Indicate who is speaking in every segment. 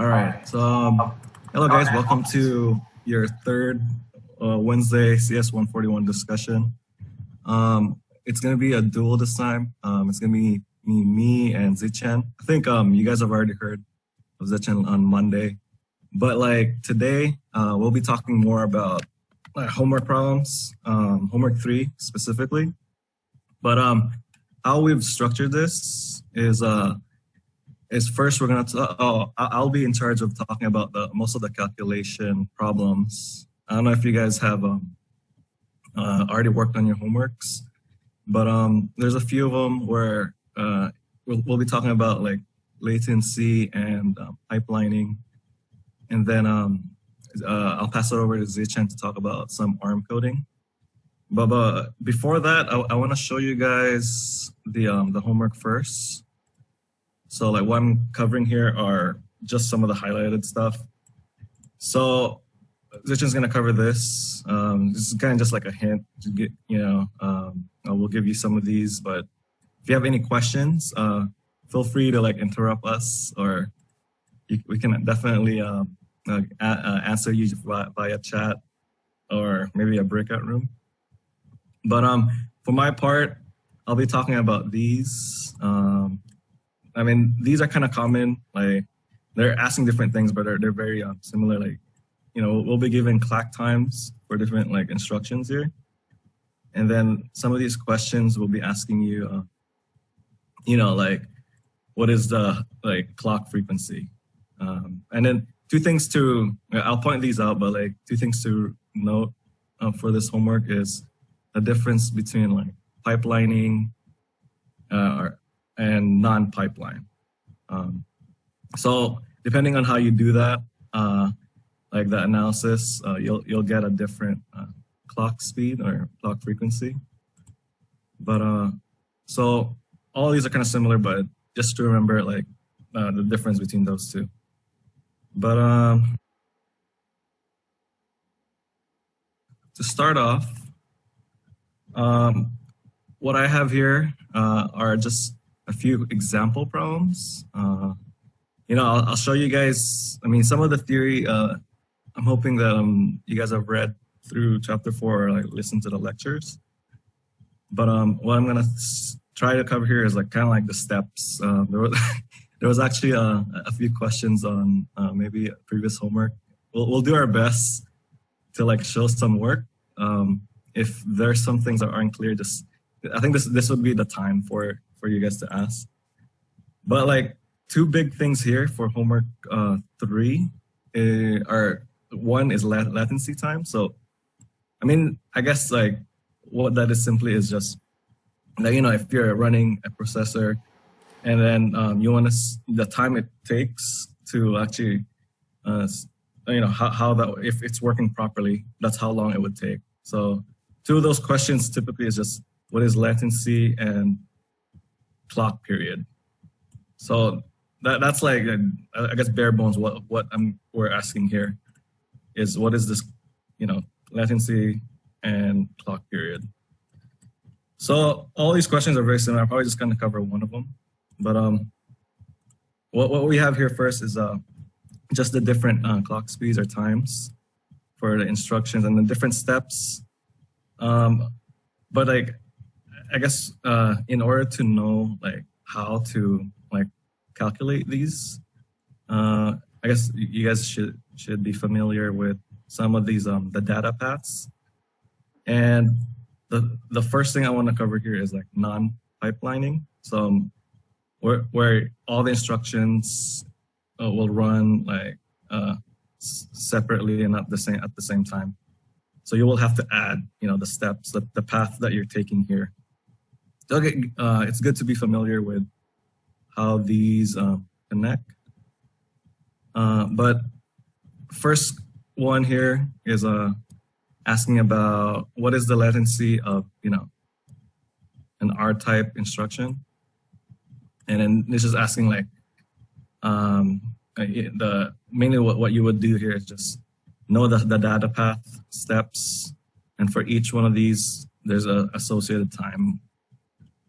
Speaker 1: All right. Hello guys. Welcome to your third Wednesday CS 141 discussion. It's gonna be a duel this time. It's gonna be me and Zichen. I think you guys have already heard of Zichen on Monday, but like today we'll be talking more about homework problems, homework 3 specifically. But how we've structured this is first we're gonna I'll be in charge of talking about most of the calculation problems. I don't know if you guys have already worked on your homeworks, but there's a few of them where we'll be talking about like latency and pipelining, and then I'll pass it over to Zichen to talk about some ARM coding. But before that, I want to show you guys the homework first. So like what I'm covering here are just some of the highlighted stuff. So Zichen's gonna cover this. This is kind of just like a hint to get, we'll give you some of these, but if you have any questions, feel free to like interrupt us, or we can definitely answer you via chat or maybe a breakout room. But for my part, I'll be talking about these. I mean, these are kind of common. Like they're asking different things, but they're very similar. Like, we'll be given clock times for different like instructions here, and then some of these questions will be asking you, like what is the like clock frequency, and then two things to I'll point these out, but like two things to note for this homework is the difference between like pipelining and non-pipeline. So depending on how you do that, like the analysis, you'll get a different clock speed or clock frequency. But so all these are kind of similar, but just to remember like the difference between those two. But to start off, what I have here are just a few example problems. I'll show you guys. I mean, some of the theory. I'm hoping that you guys have read through chapter 4 or like listened to the lectures. But what I'm gonna try to cover here is like kind of like the steps. There was actually a few questions on maybe a previous homework. We'll do our best to like show some work. If there's some things that aren't clear, I think this would be the time for you guys to ask. But like two big things here for homework 3 are, one is latency time. So I mean, I guess like what that is simply is just that, if you're running a processor and then you want to the time it takes to actually how that, if it's working properly, that's how long it would take. So two of those questions typically is just what is latency and clock period. So that's like, I guess bare bones what we're asking here is what is this, latency and clock period. So all these questions are very similar. I'm probably just going to cover one of them. But what we have here first is just the different clock speeds or times for the instructions and the different steps. But like, I guess in order to know like how to like calculate these, I guess you guys should be familiar with some of these the data paths. And the first thing I want to cover here is like non-pipelining. So where all the instructions will run like separately and not at the same time. So you will have to add, the steps, the path that you're taking here. So it's good to be familiar with how these connect. But first one here is asking about what is the latency of, an R-type instruction. And then this is asking like, mainly what you would do here is just know the data path steps. And for each one of these, there's a associated time,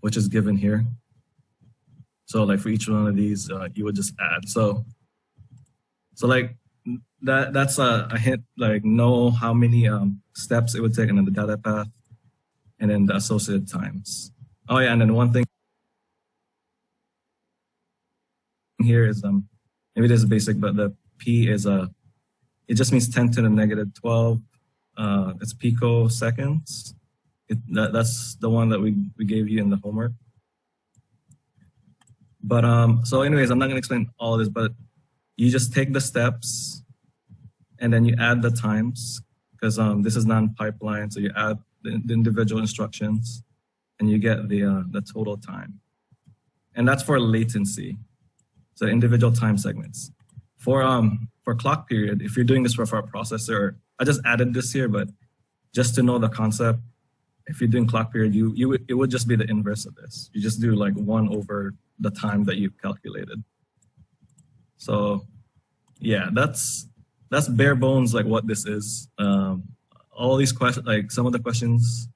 Speaker 1: which is given here. So like for each one of these, you would just add. So So like that's a hint, like know how many steps it would take and then the data path and then the associated times. Oh yeah, and then one thing here is maybe this is basic, but the P is it just means 10 to the negative 12. It's picoseconds. That's the one that we gave you in the homework. But so anyways, I'm not gonna explain all of this, but you just take the steps and then you add the times because this is non-pipeline. So you add the individual instructions and you get the total time. And that's for latency. So individual time segments. For clock period, if you're doing this for a processor, I just added this here, but just to know the concept, if you're doing clock period, it would just be the inverse of this. You just do like 1 over the time that you've calculated. So yeah, that's bare bones like what this is. All these questions, like some of the questions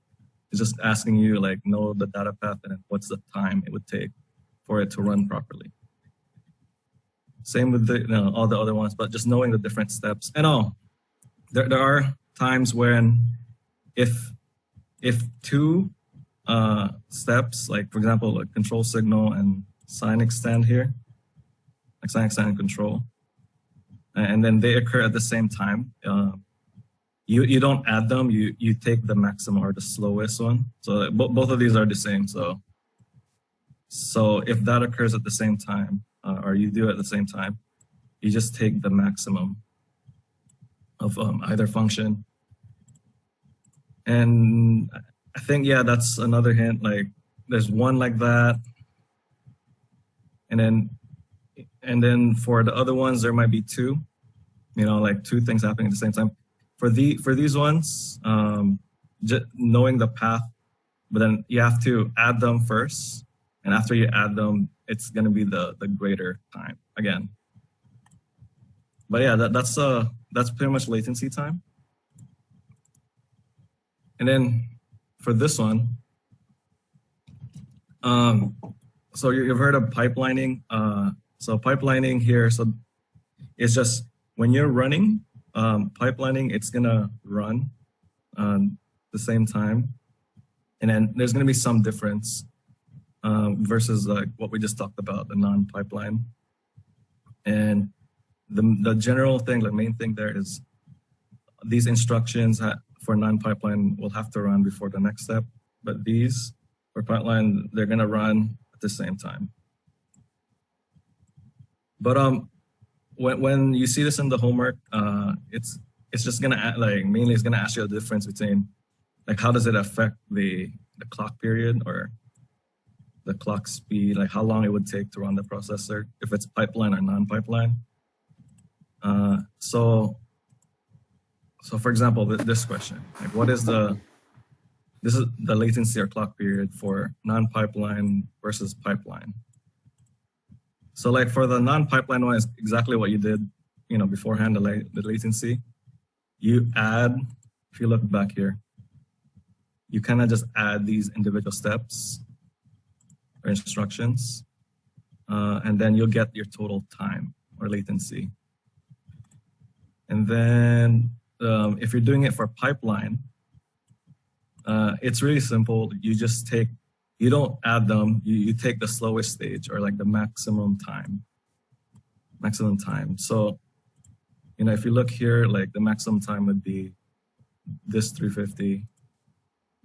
Speaker 1: is just asking you like know the data path and what's the time it would take for it to run properly. Same with all the other ones, but just knowing the different steps. And there are times when if two steps, like for example, a control signal and sign extend here, like sign extend and control, and then they occur at the same time, you don't add them, you take the maximum or the slowest one. So both of these are the same. So if that occurs at the same time, or you do it at the same time, you just take the maximum of either function. And I think, yeah, that's another hint. Like there's one like that. And then for the other ones, there might be two, like two things happening at the same time. For these ones, just knowing the path, but then you have to add them first. And after you add them, it's going to be the greater time again. But yeah, that's pretty much latency time. And then for this one, so you've heard of pipelining. So pipelining here, so it's just when you're running pipelining, it's gonna run the same time, and then there's gonna be some difference versus like what we just talked about, the non-pipeline. And the general thing, the main thing there is these instructions for non-pipeline will have to run before the next step, but these for pipeline, they're gonna run at the same time. But when you see this in the homework, it's just gonna mainly it's gonna ask you the difference between like how does it affect the clock period or the clock speed, like how long it would take to run the processor, if it's pipeline or non-pipeline. So for example, this question, like this is the latency or clock period for non-pipeline versus pipeline. So like for the non-pipeline one, is exactly what you did, beforehand, the latency. You add, if you look back here, you kind of just add these individual steps or instructions, and then you'll get your total time or latency. And then if you're doing it for pipeline, it's really simple. You don't add them, you take the slowest stage or like the maximum time. So, if you look here, like the maximum time would be this 350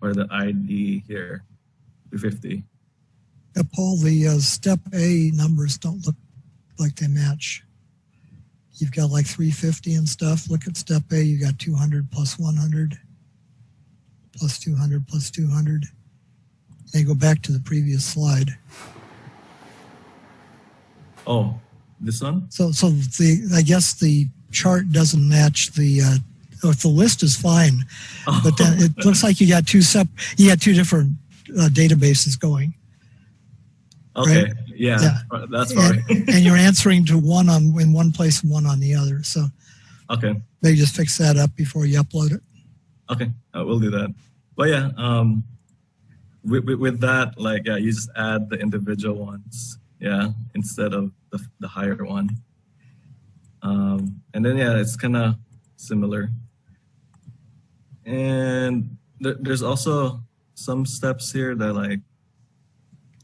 Speaker 1: or the ID here, 350.
Speaker 2: Yeah, Paul, the step A numbers don't look like they match. You've got like 350 and stuff. Look at step A, you got 200 plus 100 plus 200 plus 200. Then go back to the previous slide.
Speaker 1: Oh, this one?
Speaker 2: So I guess the chart doesn't match the list is fine, but then it looks like you got two different databases going.
Speaker 1: Okay,
Speaker 2: right?
Speaker 1: Yeah, that's right.
Speaker 2: And you're answering to one in one place and one on the other. So
Speaker 1: okay,
Speaker 2: maybe just fix that up before you upload it.
Speaker 1: Okay, we'll do that. But yeah, with that, you just add the individual ones, instead of the higher one. And then yeah, it's kind of similar. And there's also some steps here that like,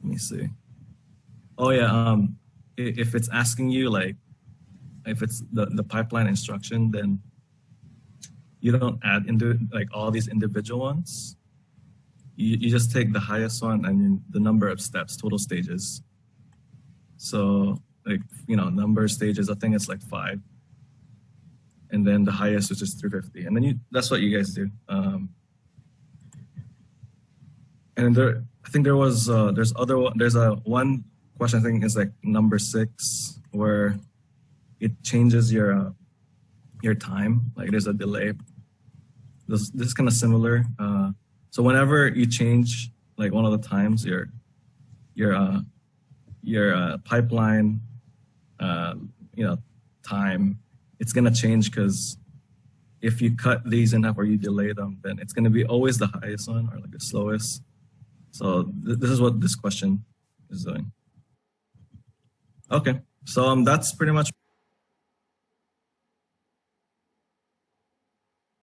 Speaker 1: let me see. Oh yeah, if it's asking you like, if it's the pipeline instruction, then you don't add into like all these individual ones. You just take the highest one and the number of steps, total stages. So like, number of stages, I think it's like 5. And then the highest is just 350. And then that's what you guys do. And there, I think there's a one question I think is like number 6, where it changes your time. Like there's a delay. This is kind of similar. So whenever you change like one of the times, your pipeline, time, it's gonna change, because if you cut these in half or you delay them, then it's gonna be always the highest one or like the slowest. So this is what this question is doing. Okay, so that's pretty much